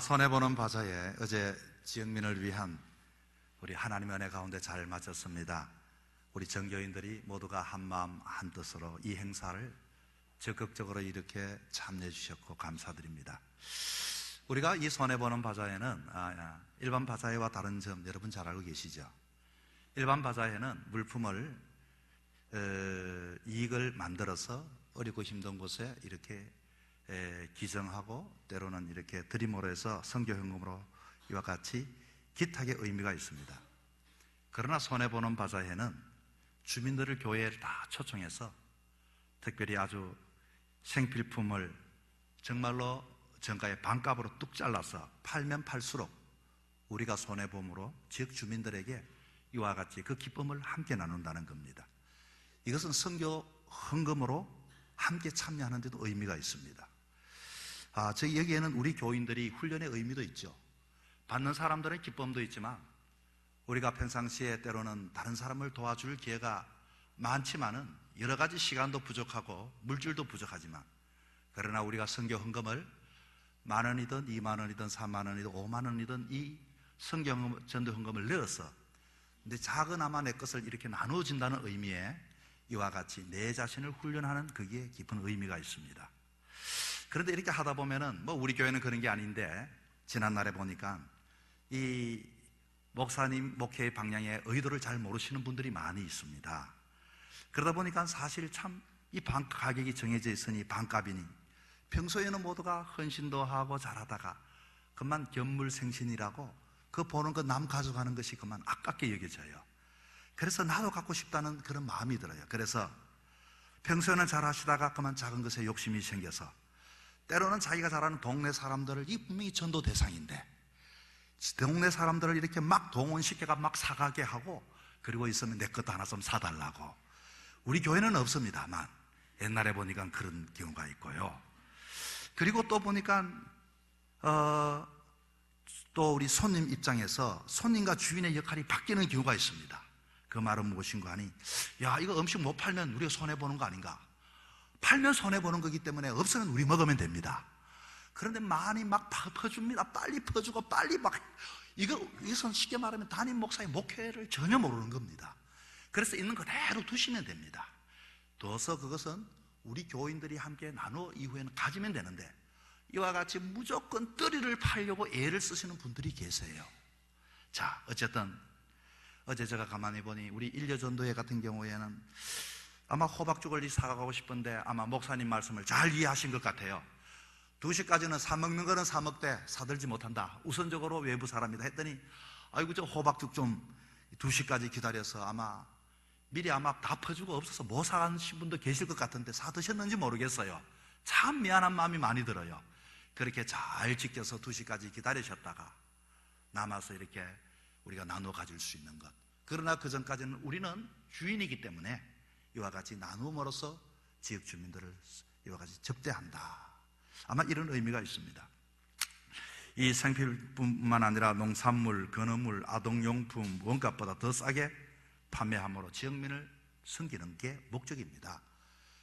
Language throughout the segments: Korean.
손해보는 바자에 어제 지역민을 위한 우리 하나님의 은혜 가운데 잘 마쳤습니다. 우리 정교인들이 모두가 한마음 한뜻으로 이 행사를 적극적으로 이렇게 참여해 주셨고 감사드립니다. 우리가 이 손해보는 바자회는 일반 바자회와 다른 점 여러분 잘 알고 계시죠? 일반 바자회는 물품을 이익을 만들어서 어렵고 힘든 곳에 이렇게 기증하고 때로는 이렇게 드림으로 해서 선교 헌금으로 이와 같이 기탁의 의미가 있습니다. 그러나 손해보는 바자회는 주민들을 교회에 다 초청해서 특별히 아주 생필품을 정말로 정가의 반값으로 뚝 잘라서 팔면 팔수록 우리가 손해봄으로 지역 주민들에게 이와 같이 그 기쁨을 함께 나눈다는 겁니다. 이것은 선교 헌금으로 함께 참여하는 데도 의미가 있습니다. 저희 여기에는 우리 교인들이 훈련의 의미도 있죠. 받는 사람들은 기쁨도 있지만 우리가 평상시에 때로는 다른 사람을 도와줄 기회가 많지만은 여러 가지 시간도 부족하고 물질도 부족하지만 그러나 우리가 선교 헌금을 10,000원이든 20,000원이든 30,000원이든 50,000원이든 이 선교 전도 헌금을 넣어서 근데 작은아마 내 것을 이렇게 나누어진다는 의미에 이와 같이 내 자신을 훈련하는 거기에 깊은 의미가 있습니다. 그런데 이렇게 하다 보면은 우리 교회는 그런 게 아닌데 지난날에 보니까 이 목사님 목회의 방향의 의도를 잘 모르시는 분들이 많이 있습니다. 그러다 보니까 사실 참 이 가격이 정해져 있으니 반값이니 평소에는 모두가 헌신도 하고 잘하다가 그만 견물생신이라고 그 보는 거 남 가져가는 것이 그만 아깝게 여겨져요. 그래서 나도 갖고 싶다는 그런 마음이 들어요. 그래서 평소에는 잘 하시다가 그만 작은 것에 욕심이 생겨서 때로는 자기가 잘 아는 동네 사람들을 이 분명히 전도 대상인데 동네 사람들을 이렇게 막 동원시켜가 막 사가게 하고 그리고 있으면 내 것도 하나 좀 사달라고. 우리 교회는 없습니다만 옛날에 보니까 그런 경우가 있고요. 그리고 또 보니까 또 우리 손님 입장에서 손님과 주인의 역할이 바뀌는 경우가 있습니다. 그 말은 무엇인가 하니 야 이거 음식 못 팔면 우리가 손해보는 거 아닌가? 팔면 손해보는 거기 때문에 없으면 우리 먹으면 됩니다. 그런데 많이 막 퍼줍니다. 빨리 퍼주고 빨리 막 이것은 쉽게 말하면 담임 목사의 목회를 전혀 모르는 겁니다. 그래서 있는 그대로 두시면 됩니다. 둬서 그것은 우리 교인들이 함께 나누어 이후에는 가지면 되는데 이와 같이 무조건 뜨리를 팔려고 애를 쓰시는 분들이 계세요. 자, 어쨌든 어제 제가 가만히 보니 우리 일려전도회 같은 경우에는 아마 호박죽을 사가고 싶은데 아마 목사님 말씀을 잘 이해하신 것 같아요. 2시까지는 사먹는 거는 사먹되 사들지 못한다. 우선적으로 외부 사람이다 했더니 아이고 저 호박죽 좀 2시까지 기다려서 아마 미리 아마 다 퍼주고 없어서 못 사가신 분도 계실 것 같은데 사드셨는지 모르겠어요. 참 미안한 마음이 많이 들어요. 그렇게 잘 지켜서 2시까지 기다리셨다가 남아서 이렇게 우리가 나누어 가질 수 있는 것. 그러나 그 전까지는 우리는 주인이기 때문에 이와 같이 나눔으로써 지역 주민들을 이와 같이 접대한다. 아마 이런 의미가 있습니다. 이 생필품뿐만 아니라 농산물, 건어물, 아동용품, 원가보다 더 싸게 판매함으로 지역민을 섬기는 게 목적입니다.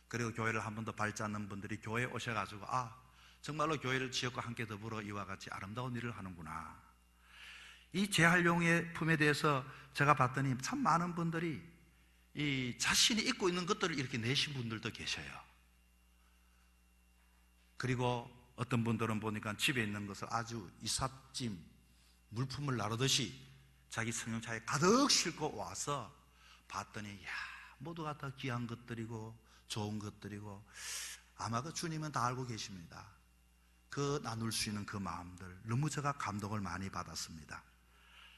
그리고 교회를 한 번도 밟지 않는 분들이 교회에 오셔가지고 정말로 교회를 지역과 함께 더불어 이와 같이 아름다운 일을 하는구나. 이 재활용의 품에 대해서 제가 봤더니 참 많은 분들이 이 자신이 입고 있는 것들을 이렇게 내신 분들도 계셔요. 그리고 어떤 분들은 보니까 집에 있는 것을 아주 이삿짐, 물품을 나르듯이 자기 승용차에 가득 싣고 와서 봤더니 모두가 다 귀한 것들이고 좋은 것들이고 아마 그 주님은 다 알고 계십니다. 그 나눌 수 있는 그 마음들 너무 제가 감동을 많이 받았습니다.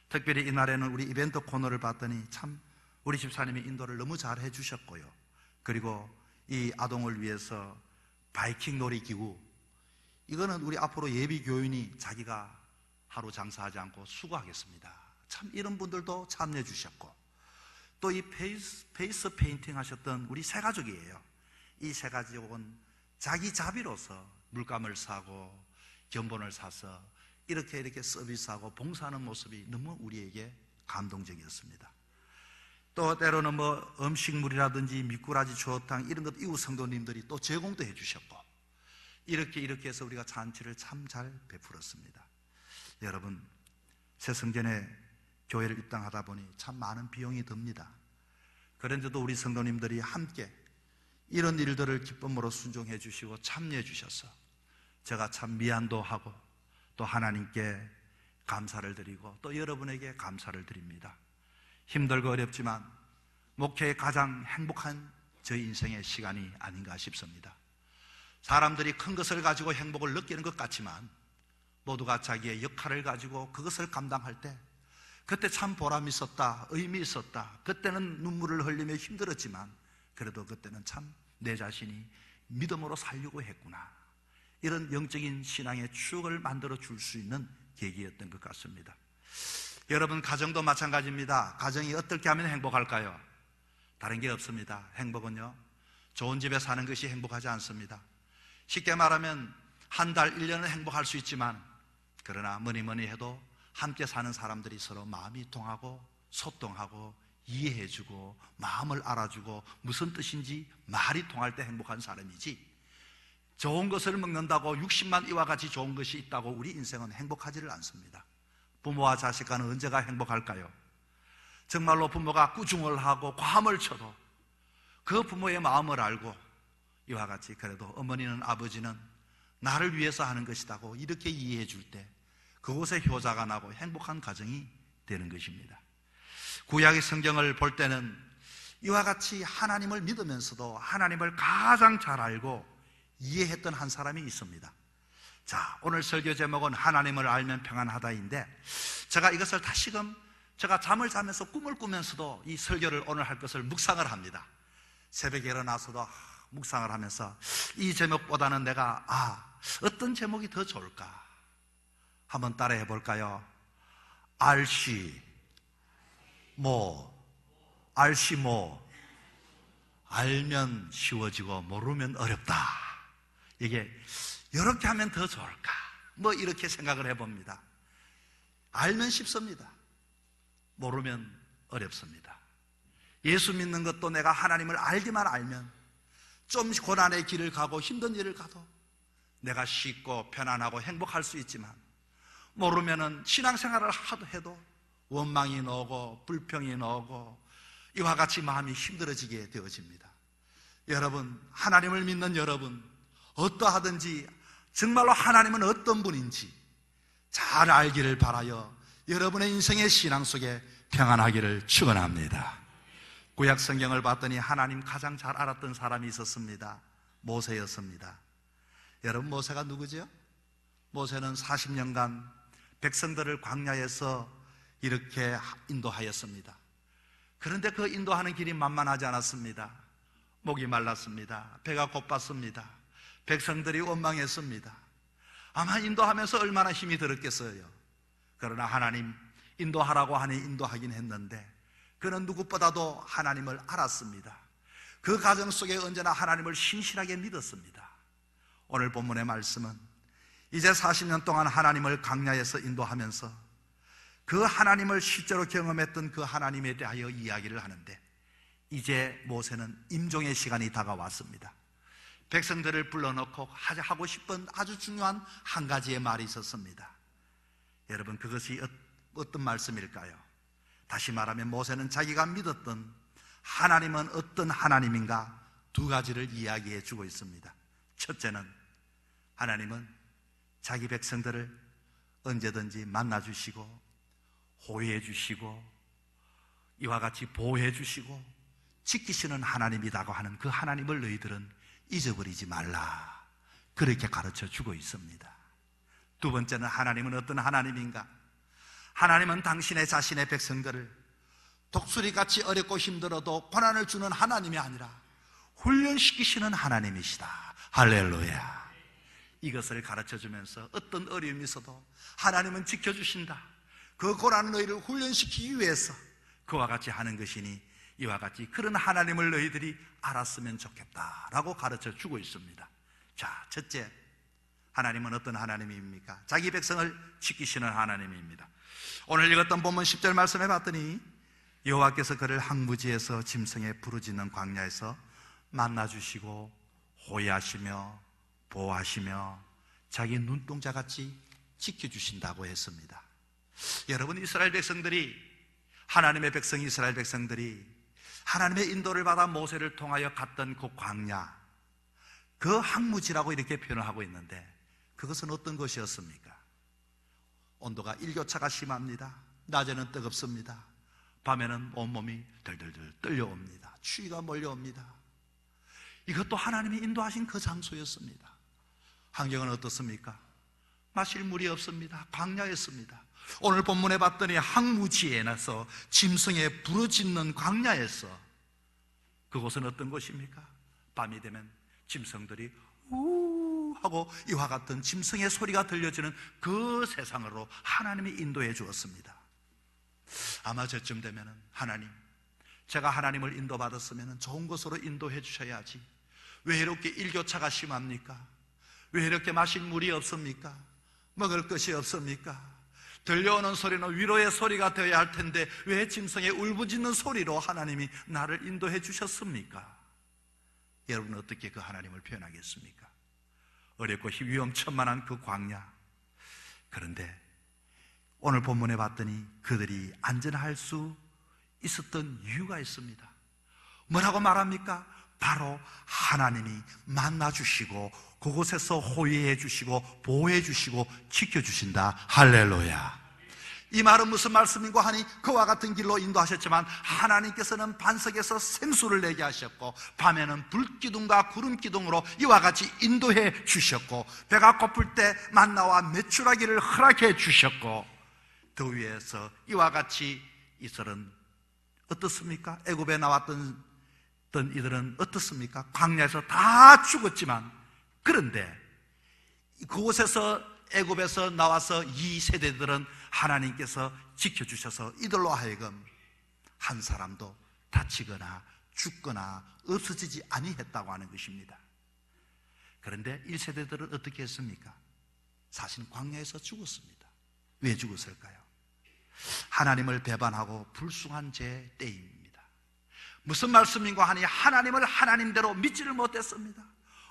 특별히 이날에는 우리 이벤트 코너를 봤더니 참 우리 집사님이 인도를 너무 잘 해주셨고요. 그리고 이 아동을 위해서 바이킹 놀이기구 이거는 우리 앞으로 예비 교인이 자기가 하루 장사하지 않고 수고하겠습니다. 참 이런 분들도 참여해 주셨고 또 이 페이스 페인팅 하셨던 우리 세 가족이에요. 이 세 가족은 자기 자비로서 물감을 사고 견본을 사서 이렇게 서비스하고 봉사하는 모습이 너무 우리에게 감동적이었습니다. 또 때로는 음식물이라든지 미꾸라지 추어탕 이런 것 이웃 성도님들이 또 제공도 해주셨고 이렇게 해서 우리가 잔치를 참 잘 베풀었습니다. 여러분, 새성전에 교회를 입당하다 보니 참 많은 비용이 듭니다. 그런데도 우리 성도님들이 함께 이런 일들을 기쁨으로 순종해 주시고 참여해 주셔서 제가 참 미안도 하고 또 하나님께 감사를 드리고 또 여러분에게 감사를 드립니다. 힘들고 어렵지만 목회의 가장 행복한 저희 인생의 시간이 아닌가 싶습니다. 사람들이 큰 것을 가지고 행복을 느끼는 것 같지만 모두가 자기의 역할을 가지고 그것을 감당할 때 그때 참 보람 있었다, 의미 있었다. 그때는 눈물을 흘리며 힘들었지만 그래도 그때는 참 내 자신이 믿음으로 살려고 했구나, 이런 영적인 신앙의 추억을 만들어 줄 수 있는 계기였던 것 같습니다. 여러분, 가정도 마찬가지입니다. 가정이 어떻게 하면 행복할까요? 다른 게 없습니다. 행복은요, 좋은 집에 사는 것이 행복하지 않습니다. 쉽게 말하면 한 달, 1년은 행복할 수 있지만 그러나 뭐니 해도 함께 사는 사람들이 서로 마음이 통하고 소통하고 이해해주고 마음을 알아주고 무슨 뜻인지 말이 통할 때 행복한 사람이지, 좋은 것을 먹는다고 60만 이와 같이 좋은 것이 있다고 우리 인생은 행복하지를 않습니다. 부모와 자식 간은 언제가 행복할까요? 정말로 부모가 꾸중을 하고 과음을 쳐도 그 부모의 마음을 알고 이와 같이 그래도 어머니는 아버지는 나를 위해서 하는 것이라고 이렇게 이해해 줄 때 그곳에 효자가 나고 행복한 가정이 되는 것입니다. 구약의 성경을 볼 때는 이와 같이 하나님을 믿으면서도 하나님을 가장 잘 알고 이해했던 한 사람이 있습니다. 자, 오늘 설교 제목은 하나님을 알면 평안하다인데 제가 이것을 다시금 제가 잠을 자면서 꿈을 꾸면서도 이 설교를 오늘 할 것을 묵상을 합니다. 새벽에 일어나서도 묵상을 하면서 이 제목보다는 내가 어떤 제목이 더 좋을까 한번 따라해 볼까요? 알면 쉬워지고 모르면 어렵다. 이게 이렇게 하면 더 좋을까, 뭐 이렇게 생각을 해봅니다. 알면 쉽습니다. 모르면 어렵습니다. 예수 믿는 것도 내가 하나님을 알기만 알면 좀 고난의 길을 가고 힘든 일을 가도 내가 쉽고 편안하고 행복할 수 있지만 모르면은 신앙생활을 해도 원망이 나오고 불평이 나오고 이와 같이 마음이 힘들어지게 되어집니다. 여러분, 하나님을 믿는 여러분, 어떠하든지 정말로 하나님은 어떤 분인지 잘 알기를 바라여 여러분의 인생의 신앙 속에 평안하기를 축원합니다. 구약 성경을 봤더니 하나님 가장 잘 알았던 사람이 있었습니다. 모세였습니다. 여러분, 모세가 누구죠? 모세는 40년간 백성들을 광야에서 이렇게 인도하였습니다. 그런데 그 인도하는 길이 만만하지 않았습니다. 목이 말랐습니다. 배가 고팠습니다. 백성들이 원망했습니다. 아마 인도하면서 얼마나 힘이 들었겠어요. 그러나 하나님 인도하라고 하니 인도하긴 했는데 그는 누구보다도 하나님을 알았습니다. 그 과정 속에 언제나 하나님을 신실하게 믿었습니다. 오늘 본문의 말씀은 이제 40년 동안 하나님을 광야에서 인도하면서 그 하나님을 실제로 경험했던 그 하나님에 대하여 이야기를 하는데 이제 모세는 임종의 시간이 다가왔습니다. 백성들을 불러놓고 하고 싶은 아주 중요한 한 가지의 말이 있었습니다. 여러분, 그것이 어떤 말씀일까요? 다시 말하면 모세는 자기가 믿었던 하나님은 어떤 하나님인가 두 가지를 이야기해 주고 있습니다. 첫째는 하나님은 자기 백성들을 언제든지 만나주시고 호의해 주시고 이와 같이 보호해 주시고 지키시는 하나님이라고 하는 그 하나님을 너희들은 잊어버리지 말라, 그렇게 가르쳐 주고 있습니다. 두 번째는 하나님은 어떤 하나님인가? 하나님은 당신의 자신의 백성들을 독수리같이 어렵고 힘들어도 고난을 주는 하나님이 아니라 훈련시키시는 하나님이시다. 할렐루야. 이것을 가르쳐주면서 어떤 어려움이 있어도 하나님은 지켜주신다. 그 고난은 너희를 훈련시키기 위해서 그와 같이 하는 것이니 이와 같이 그런 하나님을 너희들이 알았으면 좋겠다라고 가르쳐 주고 있습니다. 자, 첫째, 하나님은 어떤 하나님입니까? 자기 백성을 지키시는 하나님입니다. 오늘 읽었던 본문 10절 말씀해 봤더니 여호와께서 그를 항무지에서 짐승의 부르짖는 광야에서 만나주시고 호위하시며 보호하시며 자기 눈동자같이 지켜주신다고 했습니다. 여러분, 이스라엘 백성들이, 하나님의 백성 이스라엘 백성들이 하나님의 인도를 받아 모세를 통하여 갔던 그 광야, 그 항무지라고 이렇게 표현을 하고 있는데, 그것은 어떤 것이었습니까? 온도가 일교차가 심합니다. 낮에는 뜨겁습니다. 밤에는 온몸이 덜덜덜 떨려옵니다. 추위가 몰려옵니다. 이것도 하나님이 인도하신 그 장소였습니다. 환경은 어떻습니까? 마실 물이 없습니다. 광야였습니다. 오늘 본문에 봤더니 항무지에 나서 짐승에 부르짖는 광야에서, 그곳은 어떤 곳입니까? 밤이 되면 짐승들이 우 하고 이와 같은 짐승의 소리가 들려지는 그 세상으로 하나님이 인도해 주었습니다. 아마 저쯤 되면은, 하나님, 제가 하나님을 인도받았으면 좋은 곳으로 인도해 주셔야지, 왜 이렇게 일교차가 심합니까? 왜 이렇게 마실 물이 없습니까? 먹을 것이 없습니까? 들려오는 소리는 위로의 소리가 되어야 할 텐데 왜 짐승의 울부짖는 소리로 하나님이 나를 인도해 주셨습니까? 여러분은 어떻게 그 하나님을 표현하겠습니까? 어렵고 위험천만한 그 광야. 그런데 오늘 본문에 봤더니 그들이 안전할 수 있었던 이유가 있습니다. 뭐라고 말합니까? 바로 하나님이 만나주시고 그곳에서 호위해 주시고 보호해 주시고 지켜주신다. 할렐루야. 이 말은 무슨 말씀인고 하니, 그와 같은 길로 인도하셨지만 하나님께서는 반석에서 생수를 내게 하셨고 밤에는 불기둥과 구름기둥으로 이와 같이 인도해 주셨고 배가 고플 때 만나와 메추라기를 허락해 주셨고, 더 위에서 이와 같이 이스라엘은 어떻습니까? 애굽에 나왔던 이들은 어떻습니까? 광야에서 다 죽었지만, 그런데 그곳에서 애굽에서 나와서 이 세대들은 하나님께서 지켜주셔서 이들로 하여금 한 사람도 다치거나 죽거나 없어지지 아니했다고 하는 것입니다. 그런데 1세대들은 어떻게 했습니까? 사실 광야에서 죽었습니다. 왜 죽었을까요? 하나님을 배반하고 불순한 제 때입니다. 무슨 말씀인가 하니, 하나님을 하나님대로 믿지를 못했습니다.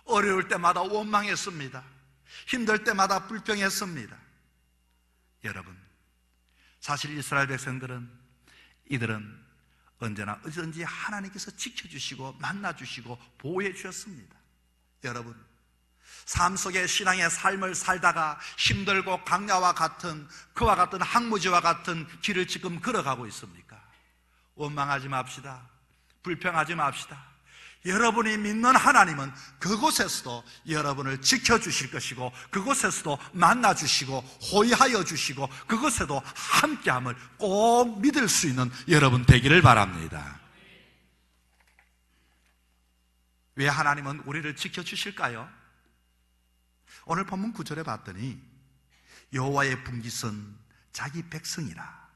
어려울 때마다 원망했습니다. 힘들 때마다 불평했습니다. 여러분, 사실 이스라엘 백성들은, 이들은 언제나 어디든지 하나님께서 지켜주시고 만나주시고 보호해 주셨습니다. 여러분, 삶 속에 신앙의 삶을 살다가 힘들고 광야와 같은, 그와 같은 항무지와 같은 길을 지금 걸어가고 있습니까? 원망하지 맙시다. 불평하지 맙시다. 여러분이 믿는 하나님은 그곳에서도 여러분을 지켜주실 것이고 그곳에서도 만나주시고 호위하여 주시고 그곳에도 함께함을 꼭 믿을 수 있는 여러분 되기를 바랍니다. 왜 하나님은 우리를 지켜주실까요? 오늘 본문 9절에 봤더니 여호와의 분깃은 자기 백성이라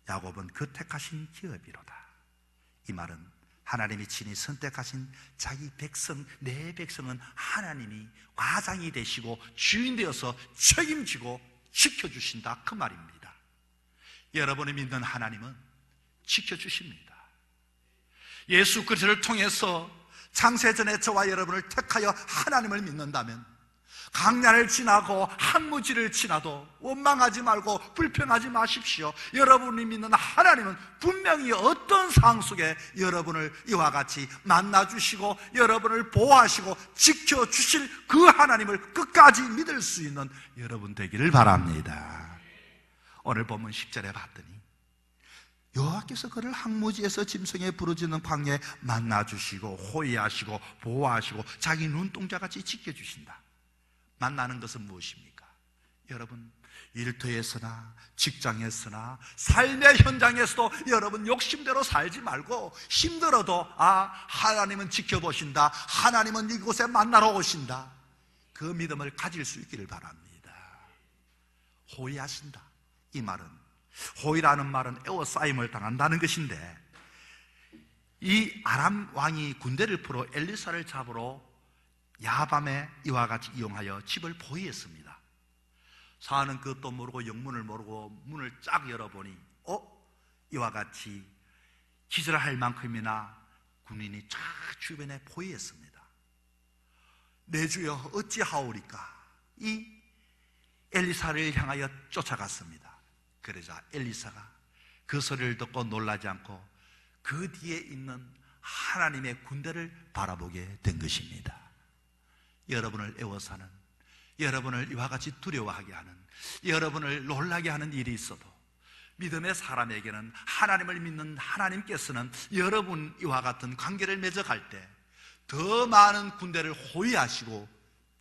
야곱은 그 택하신 기업이로다. 이 말은 하나님이 친히 선택하신 자기 백성, 내 백성은 하나님이 과장이 되시고 주인 되어서 책임지고 지켜주신다, 그 말입니다. 여러분이 믿는 하나님은 지켜주십니다. 예수 그리스도를 통해서 창세전에 저와 여러분을 택하여 하나님을 믿는다면 광야를 지나고 항무지를 지나도 원망하지 말고 불평하지 마십시오. 여러분이 믿는 하나님은 분명히 어떤 상황 속에 여러분을 이와 같이 만나주시고 여러분을 보호하시고 지켜주실 그 하나님을 끝까지 믿을 수 있는 여러분 되기를 바랍니다. 오늘 본문 10절에 봤더니 여호와께서 그를 항무지에서 짐승에 부르짖는 광야에 만나주시고 호위하시고 보호하시고 자기 눈동자같이 지켜주신다. 만나는 것은 무엇입니까? 여러분, 일터에서나 직장에서나 삶의 현장에서도 여러분 욕심대로 살지 말고 힘들어도 하나님은 지켜보신다, 하나님은 이곳에 만나러 오신다, 그 믿음을 가질 수 있기를 바랍니다. 호위하신다, 이 말은, 호위라는 말은 에워싸임을 당한다는 것인데, 이 아람 왕이 군대를 풀어 엘리사를 잡으러 야밤에 이와 같이 이용하여 집을 포위했습니다. 사는 그것도 모르고 영문을 모르고 문을 쫙 열어보니 이와 같이 기절할 만큼이나 군인이 쫙 주변에 포위했습니다. 내 주여 어찌하오리까? 이 엘리사를 향하여 쫓아갔습니다. 그러자 엘리사가 그 소리를 듣고 놀라지 않고 그 뒤에 있는 하나님의 군대를 바라보게 된 것입니다. 여러분을 애워사는, 여러분을 이와 같이 두려워하게 하는, 여러분을 놀라게 하는 일이 있어도 믿음의 사람에게는, 하나님을 믿는 하나님께서는 여러분 이와 같은 관계를 맺어갈 때 더 많은 군대를 호위하시고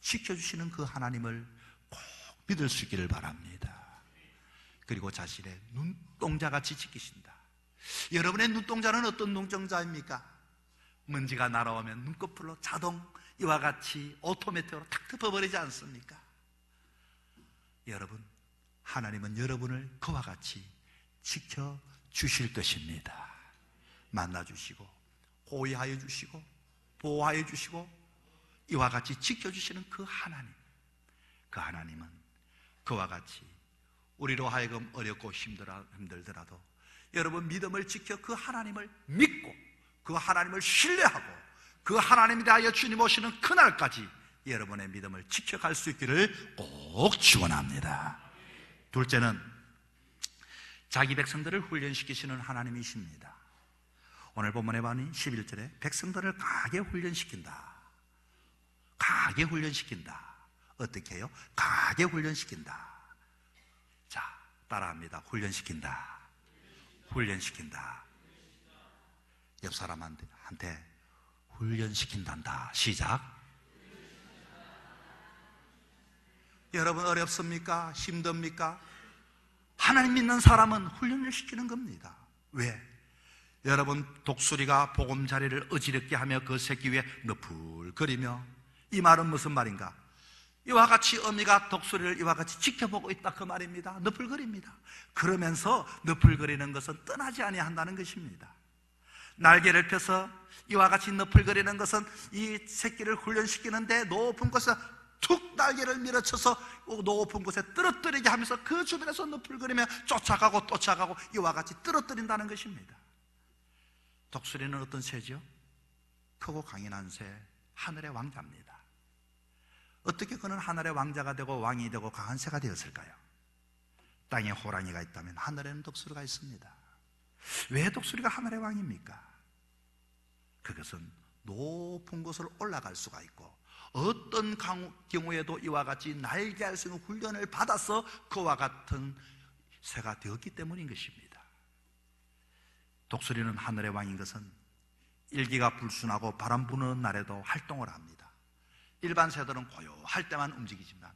지켜주시는 그 하나님을 꼭 믿을 수 있기를 바랍니다. 그리고 자신의 눈동자같이 지키신다. 여러분의 눈동자는 어떤 눈동자입니까? 먼지가 날아오면 눈꺼풀로 자동 이와 같이 오토매틱으로 탁 덮어버리지 않습니까? 여러분, 하나님은 여러분을 그와 같이 지켜주실 것입니다. 만나주시고 호위하여 주시고 보호하여 주시고 이와 같이 지켜주시는 그 하나님, 그 하나님은 그와 같이 우리로 하여금 어렵고 힘들더라도 여러분 믿음을 지켜 그 하나님을 믿고 그 하나님을 신뢰하고 그 하나님에 대하여 주님 오시는 그날까지 여러분의 믿음을 지켜갈 수 있기를 꼭 축원합니다. 둘째는 자기 백성들을 훈련시키시는 하나님이십니다. 오늘 본문에 보니 11절에 백성들을 강하게 훈련시킨다. 강하게 훈련시킨다. 어떻게 해요? 강하게 훈련시킨다. 자, 따라합니다. 훈련시킨다. 훈련시킨다. 옆 사람한테 훈련시킨단다. 시작. 여러분 어렵습니까? 힘듭니까? 하나님 믿는 사람은 훈련을 시키는 겁니다. 왜? 여러분 독수리가 보금자리를 어지럽게 하며 그 새끼 위에 너풀거리며, 이 말은 무슨 말인가? 이와 같이 어미가 독수리를 이와 같이 지켜보고 있다 그 말입니다. 너풀거립니다. 그러면서 너풀거리는 것은 떠나지 아니한다는 것입니다. 날개를 펴서 이와 같이 너풀거리는 것은 이 새끼를 훈련시키는데 높은 곳에서 툭 날개를 밀어쳐서 높은 곳에 떨어뜨리게 하면서 그 주변에서 너풀거리며 쫓아가고 이와 같이 떨어뜨린다는 것입니다. 독수리는 어떤 새죠? 크고 강인한 새, 하늘의 왕자입니다. 어떻게 그는 하늘의 왕자가 되고 왕이 되고 강한 새가 되었을까요? 땅에 호랑이가 있다면 하늘에는 독수리가 있습니다. 왜 독수리가 하늘의 왕입니까? 그것은 높은 곳을 올라갈 수가 있고 어떤 경우에도 이와 같이 날개할 수 있는 훈련을 받아서 그와 같은 새가 되었기 때문인 것입니다. 독수리는 하늘의 왕인 것은 일기가 불순하고 바람 부는 날에도 활동을 합니다. 일반 새들은 고요할 때만 움직이지만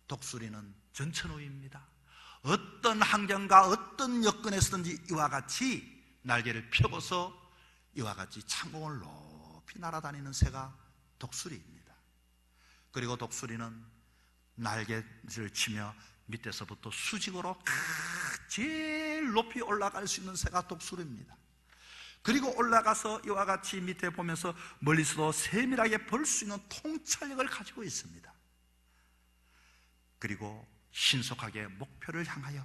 독수리는 전천후입니다. 어떤 환경과 어떤 여건에서든지 이와 같이 날개를 펴고서 이와 같이 창공을 높이 날아다니는 새가 독수리입니다. 그리고 독수리는 날개를 치며 밑에서부터 수직으로 제일 높이 올라갈 수 있는 새가 독수리입니다. 그리고 올라가서 이와 같이 밑에 보면서 멀리서도 세밀하게 볼 수 있는 통찰력을 가지고 있습니다. 그리고 신속하게 목표를 향하여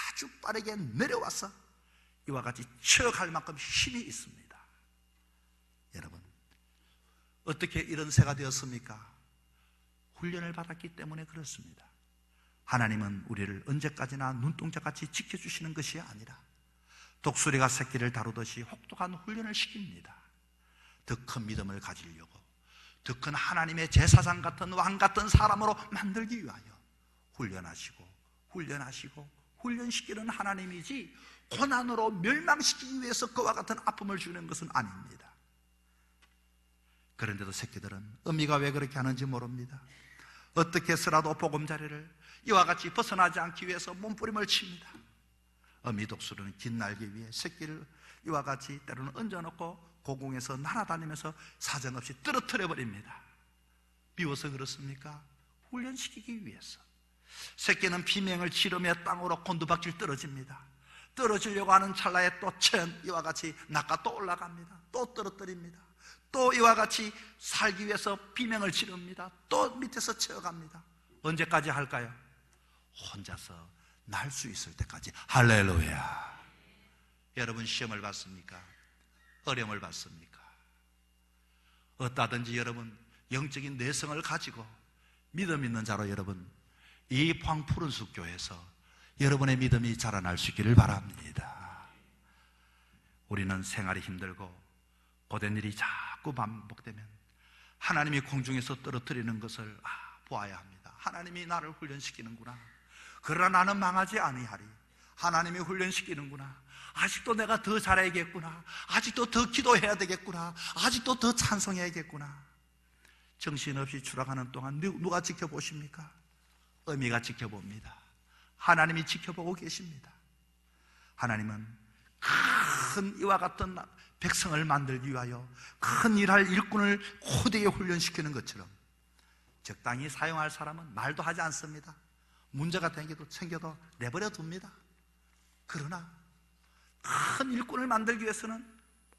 아주 빠르게 내려와서 이와 같이 쳐갈 만큼 힘이 있습니다. 여러분, 어떻게 이런 새가 되었습니까? 훈련을 받았기 때문에 그렇습니다. 하나님은 우리를 언제까지나 눈동자같이 지켜주시는 것이 아니라 독수리가 새끼를 다루듯이 혹독한 훈련을 시킵니다. 더 큰 믿음을 가지려고, 더 큰 하나님의 제사장 같은 왕 같은 사람으로 만들기 위하여 훈련하시고 훈련시키는 하나님이지 고난으로 멸망시키기 위해서 그와 같은 아픔을 주는 것은 아닙니다. 그런데도 새끼들은 어미가 왜 그렇게 하는지 모릅니다. 어떻게 해서라도 보금자리를 이와 같이 벗어나지 않기 위해서 몸부림을 칩니다. 어미 독수리는 긴 날개 위에 새끼를 이와 같이 때로는 얹어놓고 고궁에서 날아다니면서 사정없이 떨어뜨려 버립니다. 미워서 그렇습니까? 훈련시키기 위해서. 새끼는 비명을 지르며 땅으로 곤두박질 떨어집니다. 떨어지려고 하는 찰나에 또 이와 같이 낚아 또 올라갑니다. 또 떨어뜨립니다. 또 이와 같이 살기 위해서 비명을 지릅니다. 또 밑에서 채워갑니다. 언제까지 할까요? 혼자서 날 수 있을 때까지. 할렐루야. 여러분 시험을 받습니까? 어려움을 받습니까? 어떠하든지 여러분 영적인 내성을 가지고 믿음 있는 자로 여러분, 이 황푸른숲 교회에서 여러분의 믿음이 자라날 수 있기를 바랍니다. 우리는 생활이 힘들고 고된 일이 자꾸 반복되면 하나님이 공중에서 떨어뜨리는 것을 보아야 합니다. 하나님이 나를 훈련시키는구나. 그러나 나는 망하지 아니하리. 하나님이 훈련시키는구나. 아직도 내가 더 잘해야겠구나. 아직도 더 기도해야 되겠구나. 아직도 더 찬송해야겠구나. 정신없이 추락하는 동안 누가 지켜보십니까? 어미가 지켜봅니다. 하나님이 지켜보고 계십니다. 하나님은 큰 이와 같은 백성을 만들기 위하여 큰 일할 일꾼을 고되게 훈련시키는 것처럼 적당히 사용할 사람은 말도 하지 않습니다. 문제가 생겨도 내버려 둡니다. 그러나 큰 일꾼을 만들기 위해서는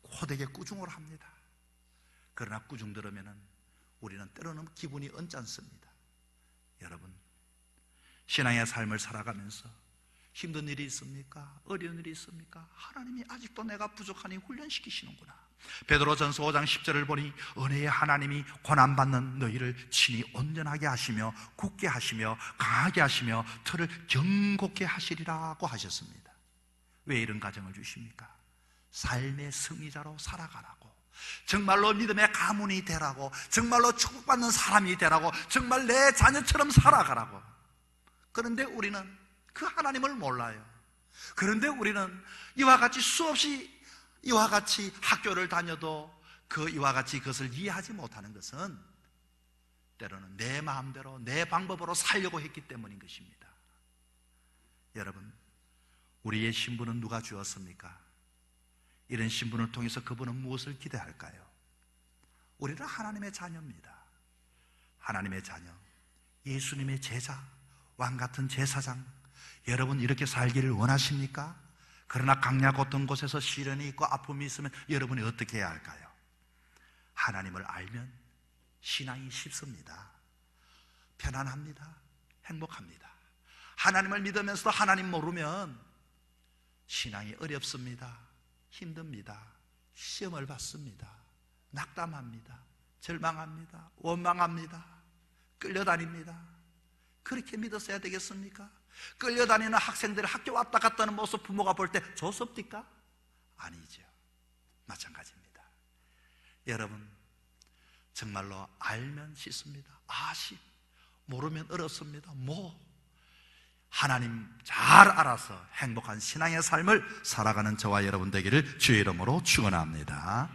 고되게 꾸중을 합니다. 그러나 꾸중 들으면 우리는 때로는 기분이 언짢습니다. 여러분, 신앙의 삶을 살아가면서 힘든 일이 있습니까? 어려운 일이 있습니까? 하나님이 아직도 내가 부족하니 훈련시키시는구나. 베드로전서 5장 10절을 보니 은혜의 하나님이 고난받는 너희를 친히 온전하게 하시며 굳게 하시며 강하게 하시며 터를 견고케 하시리라고 하셨습니다. 왜 이런 가정을 주십니까? 삶의 승리자로 살아가라고, 정말로 믿음의 가문이 되라고, 정말로 축복받는 사람이 되라고, 정말 내 자녀처럼 살아가라고. 그런데 우리는 그 하나님을 몰라요. 그런데 우리는 이와 같이 수없이 이와 같이 학교를 다녀도 이와 같이 그것을 이해하지 못하는 것은 때로는 내 마음대로 내 방법으로 살려고 했기 때문인 것입니다. 여러분, 우리의 신분은 누가 주었습니까? 이런 신분을 통해서 그분은 무엇을 기대할까요? 우리는 하나님의 자녀입니다. 하나님의 자녀, 예수님의 제자, 왕같은 제사장. 여러분 이렇게 살기를 원하십니까? 그러나 강약 어떤 곳에서 시련이 있고 아픔이 있으면 여러분이 어떻게 해야 할까요? 하나님을 알면 신앙이 쉽습니다. 편안합니다. 행복합니다. 하나님을 믿으면서도 하나님 모르면 신앙이 어렵습니다. 힘듭니다. 시험을 받습니다. 낙담합니다. 절망합니다. 원망합니다. 끌려다닙니다. 그렇게 믿었어야 되겠습니까? 끌려다니는 학생들이 학교 왔다 갔다 하는 모습 부모가 볼 때 좋습니까? 아니죠. 마찬가지입니다. 여러분, 정말로 알면 쉽습니다. 모르면 어렵습니다. 하나님 잘 알아서 행복한 신앙의 삶을 살아가는 저와 여러분 되기를 주의 이름으로 축원합니다.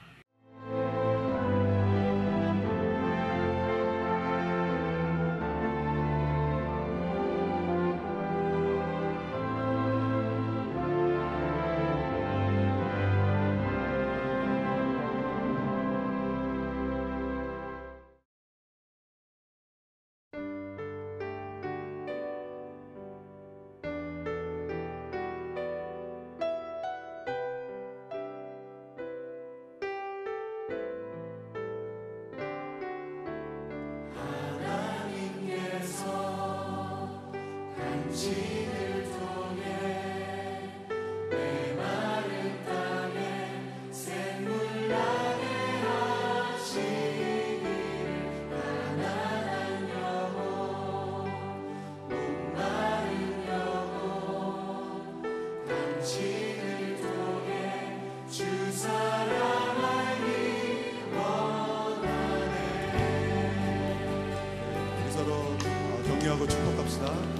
서로 격려하고 축복합시다.